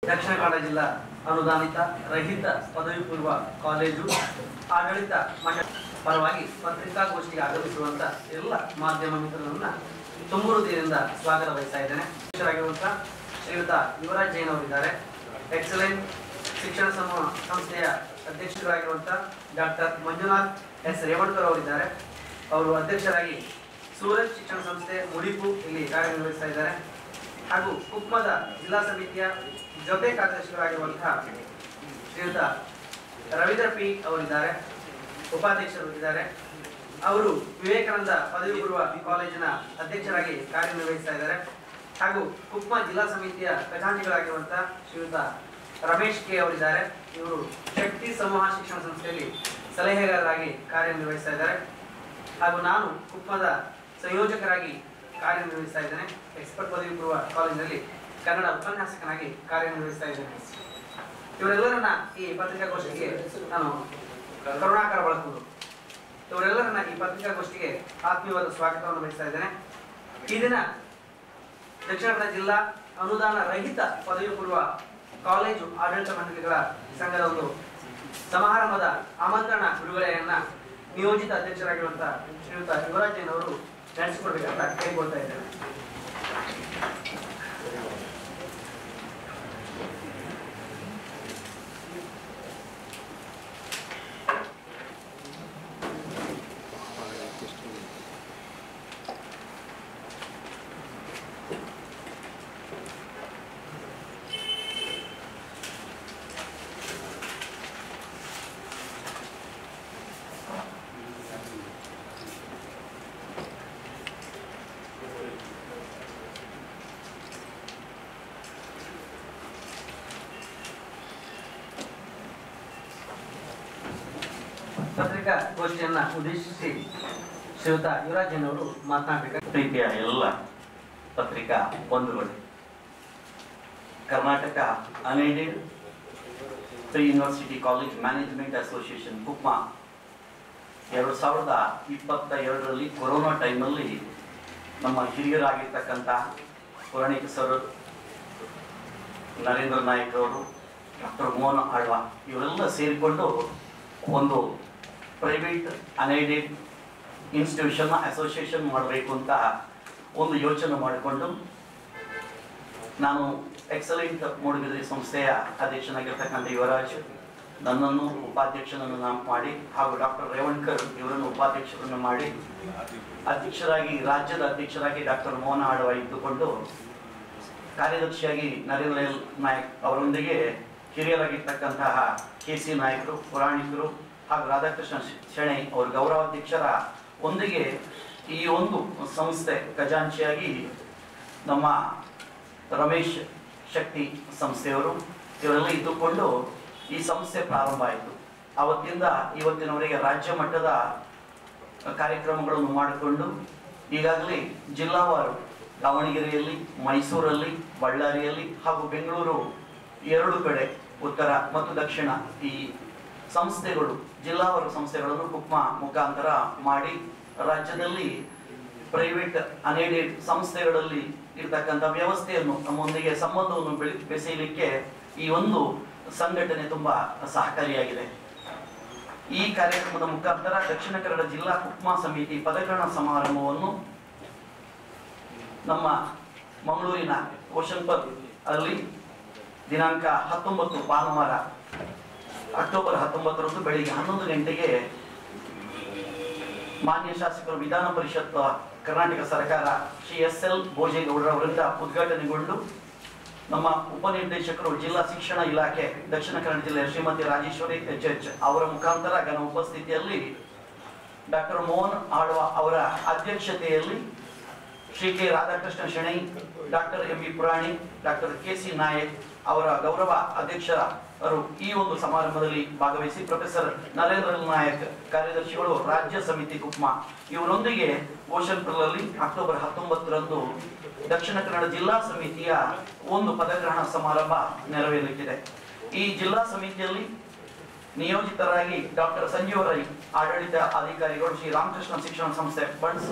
ದಕ್ಷಿಣ ಕನ್ನಡ ಜಿಲ್ಲಾ ಅನುದಾನಿತ ರಹಿತ ಪದವಿ ಪೂರ್ವ ಕಾಲೇಜು ಆಡಳಿತ ಮಂಡಳಿ ಪರವಾಗಿ ಪತ್ರಿಕಾಗೋಷ್ಠಿಗೆ ಆಗಮಿಸುವಂತ ಎಲ್ಲ ಮಾಧ್ಯಮ ಮಿತ್ರರನ್ನ ತುಂಬು ಹೃದಯದಿಂದ ಸ್ವಾಗತ ಬಯಸ್ತಾ ಇದ್ದೇನೆ. ಅಧ್ಯಕ್ಷರಾಗಿರುವಂತಹ ಶ್ರೀಯುತ ಯುವರಾಜ್ ಜೈನ್ ಅವರಿದ್ದಾರೆ. ಎಕ್ಸಲೆಂಟ್ ಶಿಕ್ಷಣ ಸಂಸ್ಥೆಯ ಅಧ್ಯಕ್ಷರಾಗಿರುವಂತಹ ಡಾಕ್ಟರ್ ಮಂಜುನಾಥ್ ಎಸ್ ರೇವಣ್ಕರ್ ಅವರಿದ್ದಾರೆ. ಅವರು ಅಧ್ಯಕ್ಷರಾಗಿ ಸೂರಜ್ ಶಿಕ್ಷಣ ಸಂಸ್ಥೆ ಮುಡಿಪು ಇಲ್ಲಿ ಕಾರ್ಯನಿರ್ವಹಿಸ್ತಾ ಇದ್ದಾರೆ. ಹಾಗೂ ಕುಕ್ಮದ ಜಿಲ್ಲಾ ಸಮಿತಿಯ ಜೊತೆ ಕಾರ್ಯದರ್ಶಿಗಳಾಗಿರುವಂತಹ ಶ್ರೀಯುತ ರವೀಂದ್ರ ಪಿ ಅವರಿದ್ದಾರೆ, ಉಪಾಧ್ಯಕ್ಷರು ಇದ್ದಾರೆ. ಅವರು ವಿವೇಕಾನಂದ ಪದವಿ ಪೂರ್ವ ಕಾಲೇಜಿನ ಅಧ್ಯಕ್ಷರಾಗಿ ಕಾರ್ಯನಿರ್ವಹಿಸ್ತಾ ಇದ್ದಾರೆ. ಹಾಗೂ ಕುಕ್ಮ ಜಿಲ್ಲಾ ಸಮಿತಿಯ ಖಜಾಂಚಿಗಳಾಗಿರುವಂತಹ ಶ್ರೀಯುತ ರಮೇಶ್ ಕೆ ಅವರಿದ್ದಾರೆ. ಇವರು ಶಕ್ತಿ ಸಮೂಹ ಶಿಕ್ಷಣ ಸಂಸ್ಥೆಯಲ್ಲಿ ಸಲಹೆಗಾರರಾಗಿ ಕಾರ್ಯನಿರ್ವಹಿಸ್ತಾ ಇದ್ದಾರೆ. ಹಾಗೂ ನಾನು ಕುಕ್ಮದ ಸಂಯೋಜಕರಾಗಿ ಕಾರ್ಯನಿರ್ವಹಿಸ್ತಾ ಇದ್ದೇನೆ. ಎಕ್ಸ್ಪರ್ಟ್ ಪದವಿ ಪೂರ್ವ ಕಾಲೇಜಿನಲ್ಲಿ ಕನ್ನಡ ಉಪನ್ಯಾಸಕನಾಗಿ ಕಾರ್ಯನಿರ್ವಹಿಸ್ತಾ ಇದ್ದೇನೆ. ಇವರೆಲ್ಲರನ್ನ ಈ ಪತ್ರಿಕಾಗೋಷ್ಠಿಗೆ ನಾನು ಕರುಣಾಕರ ಬಳಕೂರು ಇವರೆಲ್ಲರನ್ನ ಈ ಪತ್ರಿಕಾಗೋಷ್ಠಿಗೆ ಆತ್ಮೀಯವಾದ ಸ್ವಾಗತವನ್ನು ಬಯಸ್ತಾ ಇದ್ದೇನೆ. ಈ ದಿನ ದಕ್ಷಿಣ ಕನ್ನಡ ಜಿಲ್ಲಾ ಅನುದಾನ ರಹಿತ ಪದವಿ ಪೂರ್ವ ಕಾಲೇಜು ಆಡಳಿತ ಮಂಡಳಿಗಳ ಸಂಘದ ಒಂದು ಸಮಾರಂಭದ ಆಮಂತ್ರಣ ಬಿಡುಗಡೆಯನ್ನ ನಿಯೋಜಿತ ಅಧ್ಯಕ್ಷರಾಗಿರುವಂತಹ ಶ್ರೀಯುತ ಯುವರಾಜ್ ಜೈನ್ ಅವರು ನಡೆಸಿಕೊಡ್ಬೇಕಂತ ಕೇಳಿಕೊಳ್ತಾ ಇದ್ದೇನೆ. ಪತ್ರಿಕಾಗೋಷ್ಠಿಯನ್ನ ಉದ್ದೇಶಿಸಿ ಶ್ರೀಯುತ ಯುವರಾಜ್ ಜೈನ್ ಅವರು ಮಾತನಾಡಬೇಕು. ಪ್ರೀತಿಯ ಎಲ್ಲ ಪತ್ರಿಕಾ ಬಂಧುಗಳು, Karnataka unaided pre university college management association ಕುಕ್ಮ 2022ರಲ್ಲಿ ಕೊರೋನಾ ಟೈಮಲ್ಲಿ ನಮ್ಮ ಹಿರಿಯರಾಗಿರ್ತಕ್ಕಂಥ ಪುರಾಣಿಕ ಸರ್ ನರೇಂದ್ರ ನಾಯಕ್ ಅವರು, ಡಾಕ್ಟರ್ ಮೋಹನ್ ಆಳ್ವ ಇವರೆಲ್ಲ ಸೇರಿಕೊಂಡು ಒಂದು ಪ್ರೈವೇಟ್ ಅನ್ಎಡೆಡ್ ಇನ್ಸ್ಟಿಟ್ಯೂಷನ್ ಅಸೋಸಿಯೇಷನ್ ಮಾಡಬೇಕು ಅಂತ ಒಂದು ಯೋಚನೆ ಮಾಡಿಕೊಂಡು ನಾನು ಎಕ್ಸಲೆಂಟ್ ಮೂಡುಬಿದಿರೆ ಸಂಸ್ಥೆಯ ಅಧ್ಯಕ್ಷನಾಗಿರ್ತಕ್ಕಂಥ ಯುವರಾಜ್ ನನ್ನನ್ನು ಉಪಾಧ್ಯಕ್ಷನನ್ನು ಮಾಡಿ ಹಾಗೂ ಡಾಕ್ಟರ್ ರೇವಣ್ಕರ್ ಇವರನ್ನು ಉಪಾಧ್ಯಕ್ಷರನ್ನು ಮಾಡಿ ಅಧ್ಯಕ್ಷರಾಗಿ ರಾಜ್ಯದ ಅಧ್ಯಕ್ಷರಾಗಿ ಡಾಕ್ಟರ್ ಮೋಹನ್ ಆಳ್ವ ಇದ್ದುಕೊಂಡು ಕಾರ್ಯದರ್ಶಿಯಾಗಿ ನರೇಂದ್ರ ನಾಯಕ್ ಅವರೊಂದಿಗೆ ಹಿರಿಯರಾಗಿರ್ತಕ್ಕಂತಹ KC ನಾಯಕರು, ಪುರಾಣಿಕರು ಹಾಗೂ ರಾಧಾಕೃಷ್ಣ ಶೆಣೈ ಅವರ ಗೌರವಾಧ್ಯಕ್ಷರ ಒಂದಿಗೆ ಈ ಒಂದು ಸಂಸ್ಥೆ ಖಜಾಂಚಿಯಾಗಿ ನಮ್ಮ ರಮೇಶ್ ಶಕ್ತಿ ಸಂಸ್ಥೆಯವರು ಇವರೆಲ್ಲ ಇದ್ದುಕೊಂಡು ಈ ಸಂಸ್ಥೆ ಪ್ರಾರಂಭ ಆಯಿತು. ಅವತ್ತಿಂದ ಇವತ್ತಿನವರೆಗೆ ರಾಜ್ಯ ಮಟ್ಟದ ಕಾರ್ಯಕ್ರಮಗಳನ್ನು ಮಾಡಿಕೊಂಡು ಈಗಾಗಲೇ ಜಿಲ್ಲಾವಾರು ದಾವಣಗೆರೆಯಲ್ಲಿ, ಮೈಸೂರಲ್ಲಿ, ಬಳ್ಳಾರಿಯಲ್ಲಿ ಹಾಗೂ ಬೆಂಗಳೂರು 2 ಕಡೆ ಉತ್ತರ ಮತ್ತು ದಕ್ಷಿಣ ಈ ಸಂಸ್ಥೆಗಳು ಜಿಲ್ಲಾವಾರು ಸಂಸ್ಥೆಗಳನ್ನು ಕುಕ್ಮ ಮುಖಾಂತರ ಮಾಡಿ ರಾಜ್ಯದಲ್ಲಿ ಪ್ರೈವೇಟ್ ಅನ್ಎಡೆಡ್ ಸಂಸ್ಥೆಗಳಲ್ಲಿ ಇರ್ತಕ್ಕಂಥ ವ್ಯವಸ್ಥೆಯನ್ನು ನಮ್ಮೊಂದಿಗೆ ಸಂಬಂಧವನ್ನು ಬೆಸೆಯಲಿಕ್ಕೆ ಈ ಒಂದು ಸಂಘಟನೆ ತುಂಬಾ ಸಹಕಾರಿಯಾಗಿದೆ. ಈ ಕಾರ್ಯಕ್ರಮದ ಮುಖಾಂತರ ದಕ್ಷಿಣ ಕನ್ನಡ ಜಿಲ್ಲಾ ಕುಕ್ಮ ಸಮಿತಿ ಪದಗ್ರಹಣ ಸಮಾರಂಭವನ್ನು ನಮ್ಮ ಮಂಗಳೂರಿನ ಓಷನ್ಪತ್ ಅಲ್ಲಿ ದಿನಾಂಕ 19 ಭಾನುವಾರ ಅಕ್ಟೋಬರ್ 19ರಂದು ಬೆಳಿಗ್ಗೆ 11 ಗಂಟೆಗೆ ಮಾನ್ಯ ಶಾಸಕರು ವಿಧಾನ ಪರಿಷತ್ ಕರ್ನಾಟಕ ಸರ್ಕಾರ ಶ್ರೀ SL ಭೋಜೇಗೌಡರ ಅವರಿಂದ ಉದ್ಘಾಟನೆಗೊಂಡು ನಮ್ಮ ಉಪನಿರ್ದೇಶಕರು ಜಿಲ್ಲಾ ಶಿಕ್ಷಣ ಇಲಾಖೆ ದಕ್ಷಿಣ ಕನ್ನಡ ಜಿಲ್ಲೆಯ ಶ್ರೀಮತಿ ರಾಜೇಶ್ವರಿ HH ಅವರ ಮುಖಾಂತರ ಘನ ಉಪಸ್ಥಿತಿಯಲ್ಲಿ ಡಾಕ್ಟರ್ ಮೋಹನ್ ಆಳ್ವ ಅವರ ಅಧ್ಯಕ್ಷತೆಯಲ್ಲಿ Shri K Radhakrishna Shenoy, doctor MV Purani, doctor KC Nayak ಅವರ ಗೌರವ ಅಧ್ಯಕ್ಷರು ಈ ಒಂದು ಸಮಾರಂಭದಲ್ಲಿ ಭಾಗವಹಿಸಿ ಪ್ರೊಫೆಸರ್ ನರೇಂದ್ರ ನಾಯಕ್ ಕಾರ್ಯದರ್ಶಿಗಳು ರಾಜ್ಯ ಸಮಿತಿ ಕುಕ್ಮ ಇವರೊಂದಿಗೆ ಓಷನ್ಪುರದಲ್ಲಿ ಅಕ್ಟೋಬರ್ 19ರಂದು ದಕ್ಷಿಣ ಕನ್ನಡ ಜಿಲ್ಲಾ ಸಮಿತಿಯ ಒಂದು ಪದಗ್ರಹಣ ಸಮಾರಂಭ ನೆರವೇರಲಿಕ್ಕಿದೆ. ಈ ಜಿಲ್ಲಾ ಸಮಿತಿಯಲ್ಲಿ ನಿಯೋಜಿತರಾಗಿ ಡಾಕ್ಟರ್ ಸಂಜೀವ ರೈ ಆಡಳಿತ ಅಧಿಕಾರಿಗಳು, ಶ್ರೀ ರಾಮಕೃಷ್ಣ ಶಿಕ್ಷಣ ಸಂಸ್ಥೆ ಬಣ್ಸ್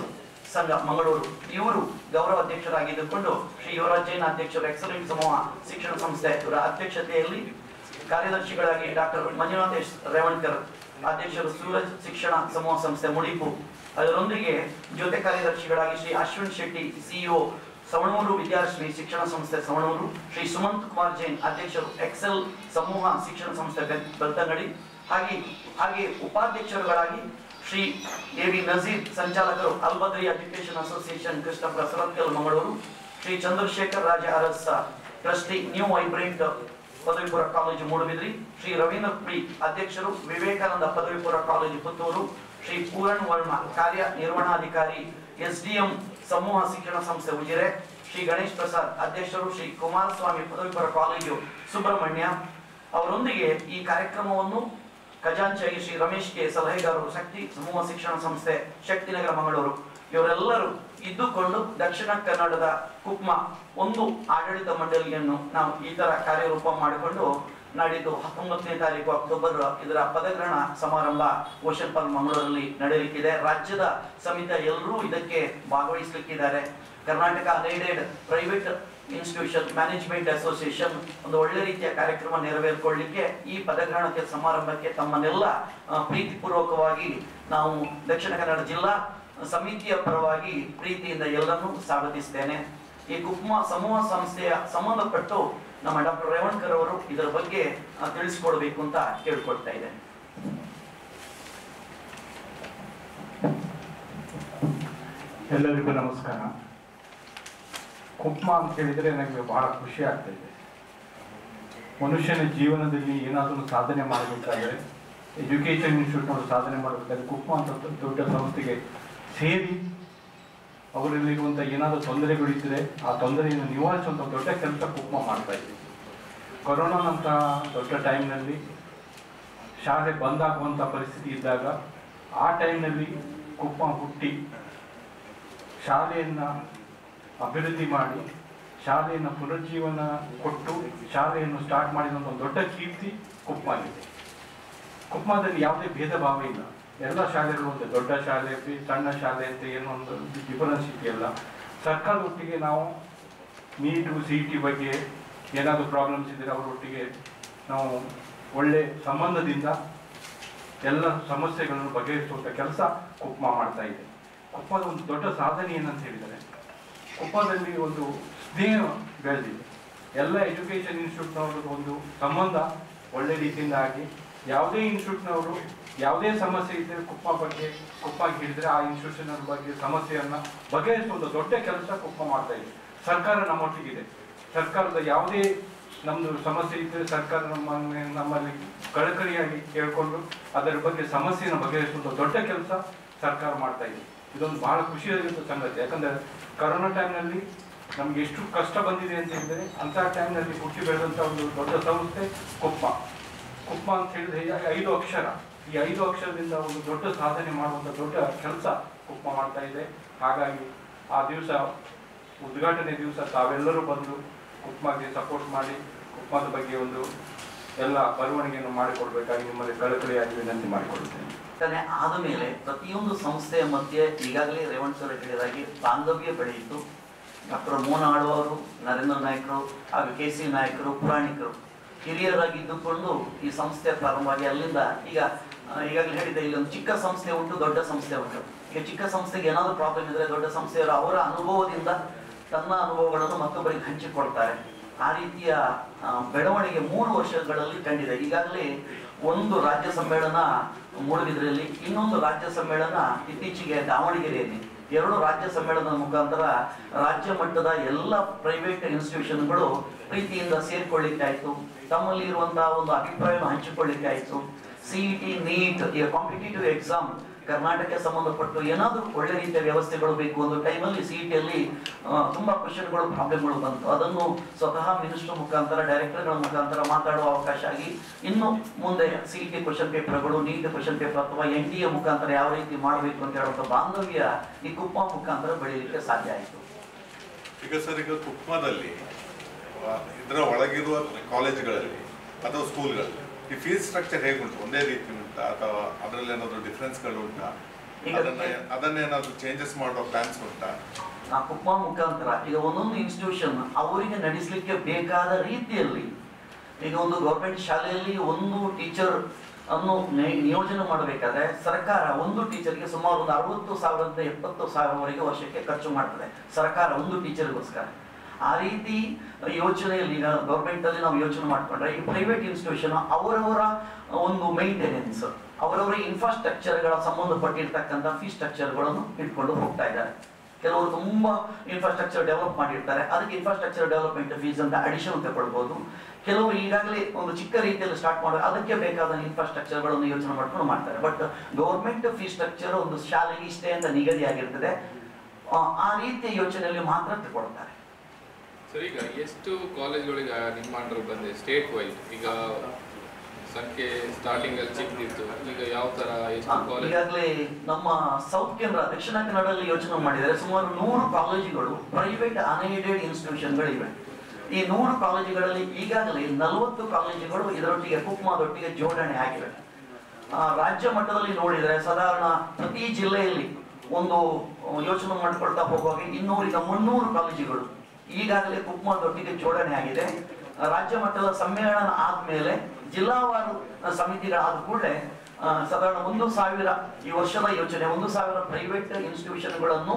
ಸಂಘ ಮಂಗಳೂರು ಇವರು ಗೌರವ ಅಧ್ಯಕ್ಷರಾಗಿದ್ದುಕೊಂಡು ಶ್ರೀ ಯುವರಾಜ್ ಜೈನ್ ಅಧ್ಯಕ್ಷರು ಎಕ್ಸಲೆಂಟ್ ಸಮೂಹ ಶಿಕ್ಷಣ ಸಂಸ್ಥೆ ಇವರ ಅಧ್ಯಕ್ಷತೆಯಲ್ಲಿ ಕಾರ್ಯದರ್ಶಿಗಳಾಗಿ ಡಾಕ್ಟರ್ ಮಂಜುನಾಥೇಶ್ ರೇವಣ್ಕರ್ ಅಧ್ಯಕ್ಷರು ಸೂರಜ್ ಶಿಕ್ಷಣ ಸಮೂಹ ಸಂಸ್ಥೆ ಮುಡಿಪು, ಅದರೊಂದಿಗೆ ಜೊತೆ ಕಾರ್ಯದರ್ಶಿಗಳಾಗಿ ಶ್ರೀ ಅಶ್ವಿನ್ ಶೆಟ್ಟಿ ಸಿಇಒ ಸವಣೂರು ವಿದ್ಯಾಶ್ರೀ ಶಿಕ್ಷಣ ಸಂಸ್ಥೆ ಸವಣೂರು, ಶ್ರೀ ಸುಮಂತ್ ಕುಮಾರ್ ಜೈನ್ ಅಧ್ಯಕ್ಷರು ಎಕ್ಸೆಲ್ ಸಮೂಹ ಶಿಕ್ಷಣ ಸಂಸ್ಥೆ ಬೆಳ್ತಂಗಡಿ, ಹಾಗೆ ಉಪಾಧ್ಯಕ್ಷರುಗಳಾಗಿ ಶ್ರೀ ಎ.ವಿ. ನಜೀರ್ ಸಂಚಾಲಕರು Albadri education association Krishnapura Surathkal Mangaluru, Shri Chandrashekhar Raja Aras trustee new vibrant ಪದವಿ ಪೂರ್ವ ಕಾಲೇಜು ಮೂಡುಬಿದ್ರಿ, ಶ್ರೀ ರವೀಂದ್ರ ಪಿ ಅಧ್ಯಕ್ಷರು ವಿವೇಕಾನಂದ ಪದವಿ ಪೂರ್ವ ಕಾಲೇಜು ಪುತ್ತೂರು, ಶ್ರೀ ಪೂರಣ್ ವರ್ಮ ಕಾರ್ಯನಿರ್ವಹಣಾಧಿಕಾರಿ ಎಸ್ಡಿಎಂ ಸಮೂಹ ಶಿಕ್ಷಣ ಸಂಸ್ಥೆ ಉಜಿರೆ, ಶ್ರೀ ಗಣೇಶ್ ಪ್ರಸಾದ್ ಅಧ್ಯಕ್ಷರು ಶ್ರೀ ಕುಮಾರಸ್ವಾಮಿ ಪದವಿ ಪೂರ್ವ ಕಾಲೇಜು ಸುಬ್ರಹ್ಮಣ್ಯ. ಅವರೊಂದಿಗೆ ಈ ಕಾರ್ಯಕ್ರಮವನ್ನು ಖಜಾಂಚಿಯಾಗಿ ಶ್ರೀ ರಮೇಶ್ ಕೆ ಸಲಹೆಗಾರರು ಶಕ್ತಿ ಸಮೂಹ ಶಿಕ್ಷಣ ಸಂಸ್ಥೆ ಶಕ್ತಿನಗರ ಮಂಗಳೂರು ಇವರೆಲ್ಲರೂ ಇದ್ದುಕೊಂಡು ದಕ್ಷಿಣ ಕನ್ನಡದ ಕುಕ್ಮ ಒಂದು ಆಡಳಿತ ಮಂಡಳಿಯನ್ನು ನಾವು ಈ ತರ ಕಾರ್ಯರೂಪ ಮಾಡಿಕೊಂಡು ನಾಡಿದ್ದು 19ನೇ ತಾರೀಕು ಅಕ್ಟೋಬರ್ ಇದರ ಪದಗ್ರಹಣ ಸಮಾರಂಭ ಓಷನ್ ಪಾರ್ಕ್ ಮಂಗಳೂರಲ್ಲಿ ನಡೆಯಲಿಕ್ಕಿದೆ. ರಾಜ್ಯದ ಸಮೇತ ಎಲ್ಲರೂ ಇದಕ್ಕೆ ಭಾಗವಹಿಸಲಿಕ್ಕಿದ್ದಾರೆ. Karnataka unaided private institution management association ಒಂದು ಒಳ್ಳೆ ರೀತಿಯ ಕಾರ್ಯಕ್ರಮ ನೆರವೇರಿಕೊಳ್ಳಲಿಕ್ಕೆ ಈ ಪದಗ್ರಹಣಕ್ಕೆ ಸಮಾರಂಭಕ್ಕೆ ತಮ್ಮನ್ನೆಲ್ಲ ಪ್ರೀತಿಪೂರ್ವಕವಾಗಿ ನಾವು ದಕ್ಷಿಣ ಕನ್ನಡ ಜಿಲ್ಲಾ ಸಮಿತಿಯ ಪರವಾಗಿ ಪ್ರೀತಿಯಿಂದ ಎಲ್ಲರನ್ನೂ ಸ್ವಾಗತಿಸ್ತೇನೆ. ಈ ಕುಕ್ಮ ಸಮೂಹ ಸಂಸ್ಥೆಯ ಸಂಬಂಧಪಟ್ಟು ನಮ್ಮ ಡಾಕ್ಟರ್ ರೇವಣ್ಕರ್ ಅವರು ಇದರ ಬಗ್ಗೆ ತಿಳಿಸಿಕೊಡ್ಬೇಕು ಅಂತ ಕೇಳ್ಕೊಳ್ತಾ ಇದ್ದೇನೆ. ಎಲ್ಲರಿಗೂ ನಮಸ್ಕಾರ. ಕುಕ್ಮ ಅಂತ ಹೇಳಿದ್ರೆ ನನಗೆ ಬಹಳ ಖುಷಿ ಆಗ್ತಾ ಇದೆ. ಮನುಷ್ಯನ ಜೀವನದಲ್ಲಿ ಏನಾದರೂ ಸಾಧನೆ ಮಾಡಬೇಕಾದ್ರೆ, ಎಜುಕೇಶನ್ ಇನ್ಸ್ಟಿಟ್ಯೂಟ್ನವರು ಸಾಧನೆ ಮಾಡಬೇಕಾದ್ರೆ ಕುಕ್ಮ ಅಂತ ದೊಡ್ಡ ಸಂಸ್ಥೆಗೆ ಸೇರಿ ಅವರಲ್ಲಿರುವಂಥ ಏನಾದರೂ ತೊಂದರೆಗಳಿದ್ದರೆ ಆ ತೊಂದರೆಯನ್ನು ನಿವಾರಿಸುವಂಥ ದೊಡ್ಡ ಕೆಲಸ ಕುಕ್ಮ ಮಾಡ್ತಾ ಇದ್ದೀವಿ. ಕೊರೋನಾನಂತಹ ದೊಡ್ಡ ಟೈಮ್ನಲ್ಲಿ ಶಾಲೆ ಬಂದಾಗುವಂಥ ಪರಿಸ್ಥಿತಿ ಇದ್ದಾಗ ಆ ಟೈಮ್ನಲ್ಲಿ ಕುಕ್ಮ ಹುಟ್ಟಿ ಶಾಲೆಯನ್ನು ಅಭಿವೃದ್ಧಿ ಮಾಡಿ ಶಾಲೆಯನ್ನು ಪುನರುಜ್ಜೀವನ ಕೊಟ್ಟು ಶಾಲೆಯನ್ನು ಸ್ಟಾರ್ಟ್ ಮಾಡಿದಂಥ ಒಂದು ದೊಡ್ಡ ಕೀರ್ತಿ ಕುಕ್ಮಾಗಿದೆ. ಕುಕ್ಮದಲ್ಲಿ ಯಾವುದೇ ಭೇದ ಭಾವ ಇಲ್ಲ. ಎಲ್ಲ ಶಾಲೆಗಳು ಒಂದು ದೊಡ್ಡ ಶಾಲೆ ಸಣ್ಣ ಶಾಲೆ ಅಂತ ಏನೋ ಒಂದು ಡಿಫರೆನ್ಸ್ ಇದೆಯಲ್ಲ. ಸರ್ಕಾರದೊಟ್ಟಿಗೆ ನಾವು ನೀಟು CET ಬಗ್ಗೆ ಏನಾದರೂ ಪ್ರಾಬ್ಲಮ್ಸ್ ಇದ್ದರೆ ಅವರೊಟ್ಟಿಗೆ ನಾವು ಒಳ್ಳೆ ಸಂಬಂಧದಿಂದ ಎಲ್ಲ ಸಮಸ್ಯೆಗಳನ್ನು ಬಗೆಹರಿಸುವಂಥ ಕೆಲಸ ಕುಕ್ಮ ಮಾಡ್ತಾ ಇದೆ. ಕುಪ್ಪದ ಒಂದು ದೊಡ್ಡ ಸಾಧನೆ ಏನಂತ ಹೇಳಿದರೆ ಕುಪ್ಪದಲ್ಲಿ ಒಂದು ಸ್ನೇಹ ಬೆಳೆದಿದೆ. ಎಲ್ಲ ಎಜುಕೇಷನ್ ಇನ್ಸ್ಟಿಟ್ಯೂಟ್ನವರು ಒಂದು ಸಂಬಂಧ ಒಳ್ಳೆ ರೀತಿಯಿಂದ ಆಗಿ ಯಾವುದೇ ಇನ್ಸ್ಟಿಟ್ಯೂಟ್ನವರು ಯಾವುದೇ ಸಮಸ್ಯೆ ಇದ್ದರೆ ಕುಪ್ಪ ಹೇಳಿದರೆ ಆ ಇನ್ಸ್ಟಿಟ್ಯೂಷನ್ ಬಗ್ಗೆ ಸಮಸ್ಯೆಯನ್ನು ಬಗೆಹರಿಸುವಂಥ ದೊಡ್ಡ ಕೆಲಸ ಕುಪ್ಪ ಮಾಡ್ತಾ ಇದೆ. ಸರ್ಕಾರ ನಮ್ಮೊಟ್ಟಿಗಿದೆ. ಸರ್ಕಾರದ ಯಾವುದೇ ನಮ್ಮದು ಸಮಸ್ಯೆ ಇದ್ದರೆ ಸರ್ಕಾರ ನಮ್ಮಲ್ಲಿ ಕಳಕಳಿಯಾಗಿ ಕೇಳಿಕೊಂಡು ಅದರ ಬಗ್ಗೆ ಸಮಸ್ಯೆಯನ್ನು ಬಗೆಹರಿಸುವಂಥ ದೊಡ್ಡ ಕೆಲಸ ಸರ್ಕಾರ ಮಾಡ್ತಾ ಇದೆ. ಇದೊಂದು ಬಹಳ ಖುಷಿಯಾಗಿರುವಂಥ ಸಂಗತಿ. ಯಾಕಂದರೆ ಕರೋನಾ ಟೈಮ್ನಲ್ಲಿ ನಮ್ಗೆ ಎಷ್ಟು ಕಷ್ಟ ಬಂದಿದೆ ಅಂತ ಹೇಳಿದರೆ ಅಂಥ ಟೈಮ್ನಲ್ಲಿ ಹುಟ್ಟಿ ಬೆಳೆದಂಥ ಒಂದು ದೊಡ್ಡ ಸಂಸ್ಥೆ ಕುಪ್ಪ ಅಂತ ಹೇಳಿದರೆ 5 ಅಕ್ಷರ. ಈ 5 ಅಕ್ಷರದಿಂದ ಒಂದು ದೊಡ್ಡ ಸಾಧನೆ ಮಾಡುವಂಥ ದೊಡ್ಡ ಕೆಲಸ ಕುಪ್ಪ ಮಾಡ್ತಾ ಇದೆ. ಹಾಗಾಗಿ ಆ ದಿವಸ ಉದ್ಘಾಟನೆ ದಿವಸ ತಾವೆಲ್ಲರೂ ಬಂದು ಕುಪ್ಮಗೆ ಸಪೋರ್ಟ್ ಮಾಡಿ ಕುಪ್ಪದ ಬಗ್ಗೆ ಒಂದು ಎಲ್ಲ ಬರವಣಿಗೆಯನ್ನು ಮಾಡಿಕೊಡ್ಬೇಕಾಗಿ ನಿಮ್ಮಲ್ಲಿ ಕಳಕಳಿಯಾಗಿ ವಿನಂತಿ ಮಾಡಿಕೊಡುತ್ತೇನೆ. ಆದ ಮೇಲೆ ಪ್ರತಿಯೊಂದು ಸಂಸ್ಥೆಯ ಮಧ್ಯೆ ಈಗಾಗಲೇ ರೇವಣ್ ಸರ್ ಹೇಳಿದಾಗೆ ಬಾಂಧವ್ಯ ಬೆಳೆಯಿತು. ಡಾಕ್ಟರ್ ಮೋಹನ್ ಆಳ್ವರು, ನರೇಂದ್ರ ನಾಯ್ಕರು ಹಾಗೂ KC ನಾಯ್ಕರು ಪುರಾಣಿಕರು ಹಿರಿಯರಾಗಿದ್ದುಕೊಂಡು ಈ ಸಂಸ್ಥೆ ಪ್ರಾರಂಭವಾಗಿ ಅಲ್ಲಿಂದ ಈಗಾಗಲೇ ಹೇಳಿದೆ, ಇಲ್ಲೊಂದು ಚಿಕ್ಕ ಸಂಸ್ಥೆ ಉಂಟು, ದೊಡ್ಡ ಸಂಸ್ಥೆ ಉಂಟು. ಈಗ ಚಿಕ್ಕ ಸಂಸ್ಥೆಗೆ ಏನಾದರೂ ಪ್ರಾಬ್ಲಮ್ ಇದ್ದರೆ ದೊಡ್ಡ ಸಂಸ್ಥೆಯವರು ಅವರ ಅನುಭವದಿಂದ ತನ್ನ ಅನುಭವಗಳನ್ನು ಮತ್ತೊಬ್ಬರಿಗೆ ಹಂಚಿಕೊಳ್ತಾರೆ. ಆ ರೀತಿಯ ಬೆಳವಣಿಗೆ 3 ವರ್ಷಗಳಲ್ಲಿ ಕಂಡಿದೆ. ಈಗಾಗಲೇ ಒಂದು ರಾಜ್ಯ ಸಮ್ಮೇಳನ ಮೂಡುಬಿದ್ರೆಯಲ್ಲಿ, ಇನ್ನೊಂದು ರಾಜ್ಯ ಸಮ್ಮೇಳನ ಇತ್ತೀಚೆಗೆ ದಾವಣಗೆರೆಯಲ್ಲಿ. 2 ರಾಜ್ಯ ಸಮ್ಮೇಳನದ ಮುಖಾಂತರ ರಾಜ್ಯ ಮಟ್ಟದ ಎಲ್ಲ ಪ್ರೈವೇಟ್ ಇನ್ಸ್ಟಿಟ್ಯೂಷನ್ಗಳು ಪ್ರೀತಿಯಿಂದ ಸೇರ್ಕೊಳ್ಳಿಕ್ಕೆ ಆಯಿತು. ತಮ್ಮಲ್ಲಿ ಇರುವಂತಹ ಒಂದು ಅಭಿಪ್ರಾಯವನ್ನು ಹಂಚಿಕೊಳ್ಳಿಕ್ಕೆ ಆಯಿತು. CET, NEET ಈ ಕಾಂಪಿಟೇಟಿವ್ ಎಕ್ಸಾಮ್ ಕರ್ನಾಟಕಕ್ಕೆ ಸಂಬಂಧಪಟ್ಟು ಏನಾದರೂ ಒಳ್ಳೆ ರೀತಿಯ ವ್ಯವಸ್ಥೆಗಳು ಬೇಕು. ಒಂದು ಟೈಮಲ್ಲಿ CET-ಯಲ್ಲಿ ತುಂಬ ಕ್ವಶನ್ಗಳು ಪ್ರಾಬ್ಲಮ್ಗಳು ಬಂತು. ಅದನ್ನು ಸ್ವತಃ ಮಿನಿಸ್ಟರ್ ಮುಖಾಂತರ ಡೈರೆಕ್ಟರ್ಗಳ ಮುಖಾಂತರ ಮಾತಾಡುವ ಅವಕಾಶ ಆಗಿ ಇನ್ನು ಮುಂದೆ CET ಕ್ವಶನ್ ಪೇಪರ್ಗಳು, NEET ಕ್ವಶನ್ ಪೇಪರ್ ಅಥವಾ NTA ಮುಖಾಂತರ ಯಾವ ರೀತಿ ಮಾಡಬೇಕು ಅಂತ ಹೇಳುವಂಥ ಬಾಂಧವ್ಯ ಈ ಕುಪ್ಪ ಮುಖಾಂತರ ಬೆಳೆಯಲಿಕ್ಕೆ ಸಾಧ್ಯ ಆಯಿತು. ಈಗ ಸರ್, ಈಗ ಕುಪ್ಮದಲ್ಲಿ ಇದರ ಒಳಗಿರುವ ಕಾಲೇಜುಗಳಲ್ಲಿ ಅಥವಾ ಸ್ಕೂಲ್ಗಳಲ್ಲಿ ಈ ಫೀಸ್ ಸ್ಟ್ರಕ್ಚರ್ ಹೇಗುಂಟು? ಒಂದೇ ರೀತಿ ಉಂಟಾ ಅಥವಾ ಅದರಲ್ಲಿ ಏನಾದರೂ ಡಿಫ್ರೆನ್ಸ್ಗಳು ಉಂಟಾ? ಅದನ್ನೇನಾದ್ರೂ ಚೇಂಜಸ್ ಮಾಡೋ ಪ್ಲಾನ್ಸ್ ಉಂಟಾ? ಕುಪ್ಮ ಮುಖಾಂತರ ಈಗ ಒಂದೊಂದು ಇನ್ಸ್ಟಿಟ್ಯೂಷನ್ ಅವರಿಗೆ ನಡೆಸಲಿಕ್ಕೆ ಬೇಕಾದ ರೀತಿಯಲ್ಲಿ, ಈಗ ಒಂದು ಗೌರ್ಮೆಂಟ್ ಶಾಲೆಯಲ್ಲಿ ಒಂದು ಟೀಚರ್ ಅನ್ನು ನಿಯೋಜನೆ ಮಾಡಬೇಕಾದ್ರೆ ಸರ್ಕಾರ ಒಂದು ಟೀಚರ್ಗೆ ಸುಮಾರು ಒಂದು 60,000ದಿಂದ 70,000ವರೆಗೆ ವರ್ಷಕ್ಕೆ ಖರ್ಚು ಮಾಡ್ತದೆ ಸರ್ಕಾರ ಒಂದು ಟೀಚರ್ಗೋಸ್ಕರ. ಆ ರೀತಿ ಯೋಚನೆಯಲ್ಲಿ ಈಗ ಗೌರ್ಮೆಂಟ್ ಅಲ್ಲಿ ನಾವು ಯೋಚನೆ ಮಾಡ್ಕೊಂಡ್ರೆ ಈ ಪ್ರೈವೇಟ್ ಇನ್ಸ್ಟಿಟ್ಯೂಷನ್ ಅವರವರ ಒಂದು ಮೇಂಟೆನೆನ್ಸ್, ಅವರವರ ಇನ್ಫ್ರಾಸ್ಟ್ರಕ್ಚರ್ಗಳ ಸಂಬಂಧಪಟ್ಟಿರ್ತಕ್ಕಂಥ ಫೀಸ್ ಸ್ಟ್ರಕ್ಚರ್ಗಳನ್ನು ಇಟ್ಕೊಂಡು ಹೋಗ್ತಾ ಇದ್ದಾರೆ. ಕೆಲವರು ತುಂಬಾ ಇನ್ಫ್ರಾಸ್ಟ್ರಕ್ಚರ್ ಡೆವಲಪ್ ಮಾಡಿರ್ತಾರೆ, ಅದಕ್ಕೆ ಇನ್ಫ್ರಾಸ್ಟ್ರಕ್ಚರ್ ಡೆವಲಪ್ಮೆಂಟ್ ಫೀಸ್ ಅಂತ ಅಡಿಷನ್ ತಗೊಳ್ಬಹುದು. ಕೆಲವರು ಈಗಾಗಲೇ ಒಂದು ಚಿಕ್ಕ ರೀತಿಯಲ್ಲಿ ಸ್ಟಾರ್ಟ್ ಮಾಡುವ ಅದಕ್ಕೆ ಬೇಕಾದ ಇನ್ಫ್ರಾಸ್ಟ್ರಕ್ಚರ್ಗಳನ್ನು ಯೋಚನೆ ಮಾಡ್ಕೊಂಡು ಮಾಡ್ತಾರೆ. ಬಟ್ ಗೌರ್ಮೆಂಟ್ ಫೀಸ್ ಸ್ಟ್ರಕ್ಚರ್ ಒಂದು ಶಾಲೆಗೆ ಇಷ್ಟೇ ಅಂತ ನಿಗದಿ ಆಗಿರ್ತದೆ, ಆ ರೀತಿಯ ಯೋಚನೆಯಲ್ಲಿ ಮಾತ್ರ ತಗೊಳ್ತಾರೆ. ಸರ್, ಈಗ ಎಷ್ಟು ಕಾಲೇಜ್ಗಳಿಗೆ ನಿಮ್ಮ ಅಂಡರ್ ಬಂದೆ ಸ್ಟೇಟ್ ವೈಸ್? ಈಗ ಸಂಖ್ಯೆ ಸ್ಟಾರ್ಟಿಂಗ್ ಅಲ್ಲಿ ಚಿಕ್ಕದಿತ್ತು, ಈಗ ಯಾವ ತರ ಎಷ್ಟು ಕಾಲೇಜ್? ಈಗಾಗಲೇ ನಮ್ಮ ಸೌತ್ ಕೇಂದ್ರ ದಕ್ಷಿಣ ಕನ್ನಡದಲ್ಲಿ ಯೋಚನೆ ಮಾಡಿದರೆ ಸುಮಾರು 100 ಕಾಲೇಜುಗಳು ಪ್ರೈವೇಟ್ ಅನ್ಏಡೆಡ್ ಇನ್ಸ್ಟಿಟ್ಯೂಷನ್ಗಳಿವೆ. ಈ 100 ಕಾಲೇಜುಗಳಲ್ಲಿ ಈಗಾಗಲೇ 40 ಕಾಲೇಜುಗಳು ಇದರೊಟ್ಟಿಗೆ ಕುಕ್ಮಾದೊಟ್ಟಿಗೆ ಜೋಡಣೆ ಆಗಿವೆ. ರಾಜ್ಯ ಮಟ್ಟದಲ್ಲಿ ನೋಡಿದರೆ ಸಾಧಾರಣ ಪ್ರತಿ ಜಿಲ್ಲೆಯಲ್ಲಿ ಒಂದು ಯೋಚನೆ ಮಾಡಿಕೊಳ್ತಾ ಹೋಗುವಾಗ 200ರಿಂದ 300 ಕಾಲೇಜುಗಳು ಈಗಾಗಲೇ ಕುಕ್ಮಾದೊಟ್ಟಿಗೆ ಜೋಡಣೆ ಆಗಿದೆ. ರಾಜ್ಯ ಮಟ್ಟದ ಸಮ್ಮೇಳನ ಆದ್ಮೇಲೆ ಜಿಲ್ಲಾವಾರು ಸಮಿತಿಗಳಾದ ಕೂಡಲೇ ಸಾಧಾರಣ 1,000 ಈ ವರ್ಷದ ಯೋಚನೆ 1,000 ಪ್ರೈವೇಟ್ ಇನ್ಸ್ಟಿಟ್ಯೂಷನ್ಗಳನ್ನು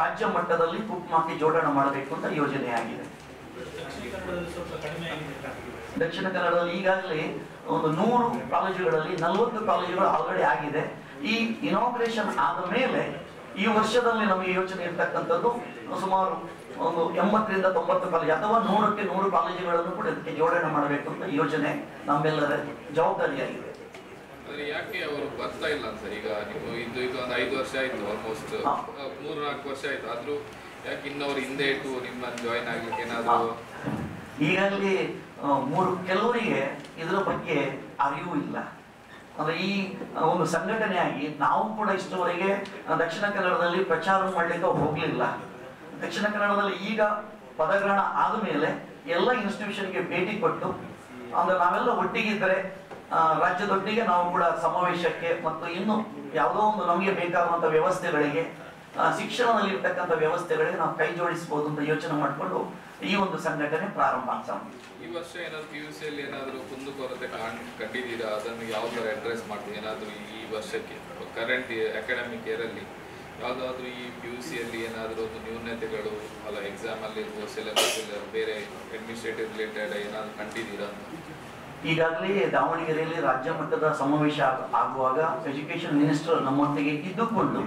ರಾಜ್ಯ ಮಟ್ಟದಲ್ಲಿ ಕುಕ್ಮಾಕ್ಕೆ ಜೋಡಣೆ ಮಾಡಬೇಕು ಅಂತ ಯೋಜನೆ ಆಗಿದೆ. ದಕ್ಷಿಣ ಕನ್ನಡದಲ್ಲಿ ಈಗಾಗಲೇ ಒಂದು 100 ಕಾಲೇಜುಗಳಲ್ಲಿ 40 ಕಾಲೇಜುಗಳು ಆಲ್ರೆಡಿ ಆಗಿದೆ. ಈ ಇನಾಗ್ರೇಷನ್ ಆದ ಮೇಲೆ ಈ ವರ್ಷದಲ್ಲಿ ನಮಗೆ ಯೋಚನೆ ಇರ್ತಕ್ಕಂಥದ್ದು ಸುಮಾರು ಒಂದು 80ರಿಂದ 90 ಕಾಲೇಜು ಅಥವಾ 100ಕ್ಕೆ 100 ಕಾಲೇಜುಗಳನ್ನು ಕೂಡ ಇದಕ್ಕೆ ಜೋಡಣೆ ಮಾಡಬೇಕು ಅಂತ ಯೋಜನೆ ನಮ್ಮೆಲ್ಲರ ಜವಾಬ್ದಾರಿಯಾಗಿದೆ. ಯಾಕೆ ಅವರು ಬರ್ತಾ ಇಲ್ಲ ಸರ್? ಈಗ ನೀವು ಇದು ಒಂದು 5 ವರ್ಷ ಆಯ್ತು, ಆಲ್ಮೋಸ್ಟ್ 3-4 ವರ್ಷ ಆಯ್ತು, ಆದ್ರೂ ಯಾಕೆ ಇನ್ನವರು ಹಿಂದೆ ಇಟ್ಟು ನಿಮ್ಮನ್ನು ಜಾಯಿನ್ ಆಗ್ಲಿಕ್ಕೆ ಏನಾದ್ರು? ಈಗಾಗಲೇ ಕೆಲವರಿಗೆ ಇದರ ಬಗ್ಗೆ ಅರಿವು ಇಲ್ಲ. ಅಂದ್ರೆ ಈ ಒಂದು ಸಂಘಟನೆಯಾಗಿ ನಾವು ಕೂಡ ಇಷ್ಟವರೆಗೆ ದಕ್ಷಿಣ ಕನ್ನಡದಲ್ಲಿ ಪ್ರಚಾರ ಮಾಡ್ಲಿಕ್ಕೆ ಹೋಗ್ಲಿಲ್ಲ. ದಕ್ಷಿಣ ಕನ್ನಡದಲ್ಲಿ ಈಗ ಪದಗ್ರಹಣ ಆದ ಮೇಲೆ ಎಲ್ಲ ಇನ್ಸ್ಟಿಟ್ಯೂಷನ್ಗೆ ಭೇಟಿ ಕೊಟ್ಟು ಅಂದ್ರೆ ನಾವೆಲ್ಲ ಒಟ್ಟಿಗಿದ್ರೆ ರಾಜ್ಯದೊಟ್ಟಿಗೆ ನಾವು ಕೂಡ ಸಮಾವೇಶಕ್ಕೆ ಮತ್ತು ಇನ್ನು ಯಾವುದೋ ಒಂದು ನಮಗೆ ಬೇಕಾಗುವಂತ ವ್ಯವಸ್ಥೆಗಳಿಗೆ ಶಿಕ್ಷಣದಲ್ಲಿ ಇರ್ತಕ್ಕಂಥ ವ್ಯವಸ್ಥೆಗಳಿಗೆ ನಾವು ಕೈ ಜೋಡಿಸಬಹುದು ಅಂತ ಯೋಚನೆ ಮಾಡಿಕೊಂಡು ಈ ಒಂದು ಸಂಘಟನೆ ಪ್ರಾರಂಭ ಆಗ್ತಾ ಉಂಟು. ಈ ವರ್ಷ ಏನಾದ್ರು PUC ಅಲ್ಲಿ ಏನಾದ್ರು ಕುಂದುಕೊರತೆ ಕಂಡಿದ್ದೀರಾ? ಅದನ್ನು ಯಾವ ತರ ಅಡ್ರೆಸ್ ಮಾಡ್ತೀವಿ? ಏನಾದ್ರು ಈ ವರ್ಷಕ್ಕೆ ಕರೆಂಟ್ ಅಕಾಡೆಮಿಕ್ ಇಯರ್ ಅಲ್ಲಿ ಯಾವ್ದಾದ್ರು ಈ PUC ಅಲ್ಲಿ ಏನಾದ್ರು ಒಂದು ನ್ಯೂನತೆಗಳು ಅಲ್ಲ, ಎಕ್ಸಾಮ್ ಅಲ್ಲಿ ಸಿಲೆಬಸ್ ಬೇರೆ ಅಡ್ಮಿನಿಸ್ಟ್ರೇಟಿವ್ ರಿಲೇಟೆಡ್ ಏನಾದ್ರು ಕಂಡಿದ್ದೀರಾ ಅಂತ? ಈಗಾಗಲೇ ದಾವಣಗೆರೆಯಲ್ಲಿ ರಾಜ್ಯ ಮಟ್ಟದ ಸಮಾವೇಶ ಆಗುವಾಗ ಎಜುಕೇಶನ್ ಮಿನಿಸ್ಟರ್ ನಮ್ಮೊಟ್ಟಿಗೆ ಇದ್ದುಕೊಂಡು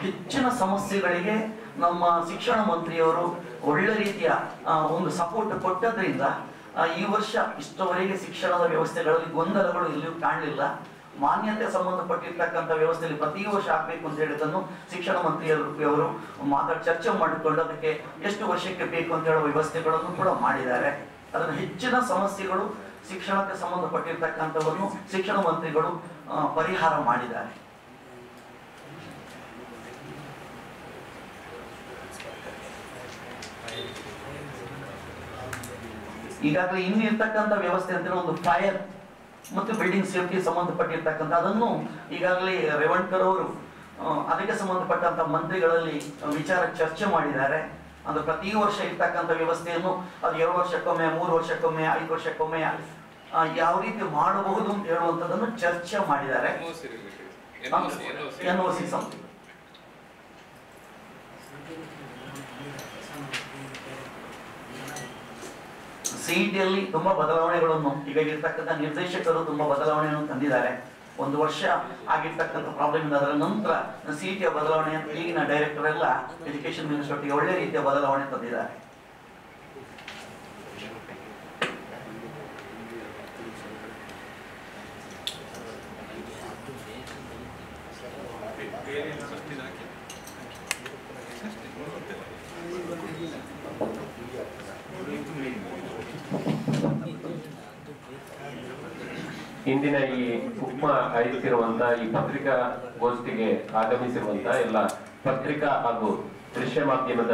ಹೆಚ್ಚಿನ ಸಮಸ್ಯೆಗಳಿಗೆ ನಮ್ಮ ಶಿಕ್ಷಣ ಮಂತ್ರಿಯವರು ಒಳ್ಳೆ ರೀತಿಯ ಒಂದು ಸಪೋರ್ಟ್ ಕೊಟ್ಟದ್ರಿಂದ ಈ ವರ್ಷ ಇಷ್ಟವರೆಗೆ ಶಿಕ್ಷಣದ ವ್ಯವಸ್ಥೆಗಳಲ್ಲಿ ಗೊಂದಲಗಳು ಎಲ್ಲಿಯೂ ಕಾಣಲಿಲ್ಲ. ಮಾನ್ಯತೆ ಸಂಬಂಧಪಟ್ಟಿರ್ತಕ್ಕಂಥ ವ್ಯವಸ್ಥೆಯಲ್ಲಿ ಪ್ರತಿ ವರ್ಷ ಆಗ್ಬೇಕು ಅಂತ ಹೇಳಿದನ್ನು ಶಿಕ್ಷಣ ಮಂತ್ರಿಯವರು ಚರ್ಚೆ ಮಾಡಿಕೊಂಡು ಅದಕ್ಕೆ ಎಷ್ಟು ವರ್ಷಕ್ಕೆ ಬೇಕು ಅಂತ ಹೇಳುವ ವ್ಯವಸ್ಥೆಗಳನ್ನು ಕೂಡ ಮಾಡಿದ್ದಾರೆ. ಅದನ್ನು ಹೆಚ್ಚಿನ ಸಮಸ್ಯೆಗಳು ಶಿಕ್ಷಣಕ್ಕೆ ಸಂಬಂಧಪಟ್ಟಿರ್ತಕ್ಕಂಥವನ್ನು ಶಿಕ್ಷಣ ಮಂತ್ರಿಗಳು ಪರಿಹಾರ ಮಾಡಿದ್ದಾರೆ. ಈಗಾಗಲೇ ಇನ್ನು ಇರ್ತಕ್ಕಂಥ ವ್ಯವಸ್ಥೆ ಅಂತ ಒಂದು ಫೈರ್ ಮತ್ತು ಬಿಲ್ಡಿಂಗ್ ಸೇಫ್ಟಿ ಸಂಬಂಧಪಟ್ಟಿರ್ತಕ್ಕಂಥ ಅದನ್ನು ಈಗಾಗಲೇ ರೇವಣ್ಕರ್ ಅವರು ಅದಕ್ಕೆ ಸಂಬಂಧಪಟ್ಟಂತ ಮಂತ್ರಿಗಳಲ್ಲಿ ವಿಚಾರ ಚರ್ಚೆ ಮಾಡಿದ್ದಾರೆ. ಅಂದ್ರೆ ಪ್ರತಿ ವರ್ಷ ಇರ್ತಕ್ಕಂಥ ವ್ಯವಸ್ಥೆಯನ್ನು ಅದು 2 ವರ್ಷಕ್ಕೊಮ್ಮೆ 3 ವರ್ಷಕ್ಕೊಮ್ಮೆ 5 ವರ್ಷಕ್ಕೊಮ್ಮೆ ಯಾವ ರೀತಿ ಮಾಡಬಹುದು ಅಂತ ಹೇಳುವಂತದನ್ನು ಚರ್ಚೆ ಮಾಡಿದ್ದಾರೆ. NOC ಸಂಸ್ಥೆ ಸಿಇಟಿಯಲ್ಲಿ ತುಂಬಾ ಬದಲಾವಣೆಗಳನ್ನು ಈಗ ಇರ್ತಕ್ಕಂಥ ನಿರ್ದೇಶಕರು ತುಂಬಾ ಬದಲಾವಣೆಯನ್ನು ತಂದಿದ್ದಾರೆ. 1 ವರ್ಷ ಆಗಿರ್ತಕ್ಕಂಥ ಪ್ರಾಬ್ಲಮ್ ಇಂದ ಅದರ ನಂತರ ಸಿಇಟಿಯ ಬದಲಾವಣೆ ಈಗಿನ ಡೈರೆಕ್ಟರ್ ಎಲ್ಲ ಎಜುಕೇಶನ್ ಮಿನಿಸ್ಟರ್ಗೆ ಒಳ್ಳೆ ರೀತಿಯ ಬದಲಾವಣೆ ತಂದಿದ್ದಾರೆ. ಇಂದಿನ ಈ ಉಪ್ಮ ಆಯೋಜಿಸಿರುವಂತಹ ಈ ಪತ್ರಿಕಾಗೋಷ್ಠಿಗೆ ಆಗಮಿಸಿರುವಂತಹ ಎಲ್ಲ ಪತ್ರಿಕಾ ಹಾಗೂ ದೃಶ್ಯ ಮಾಧ್ಯಮದ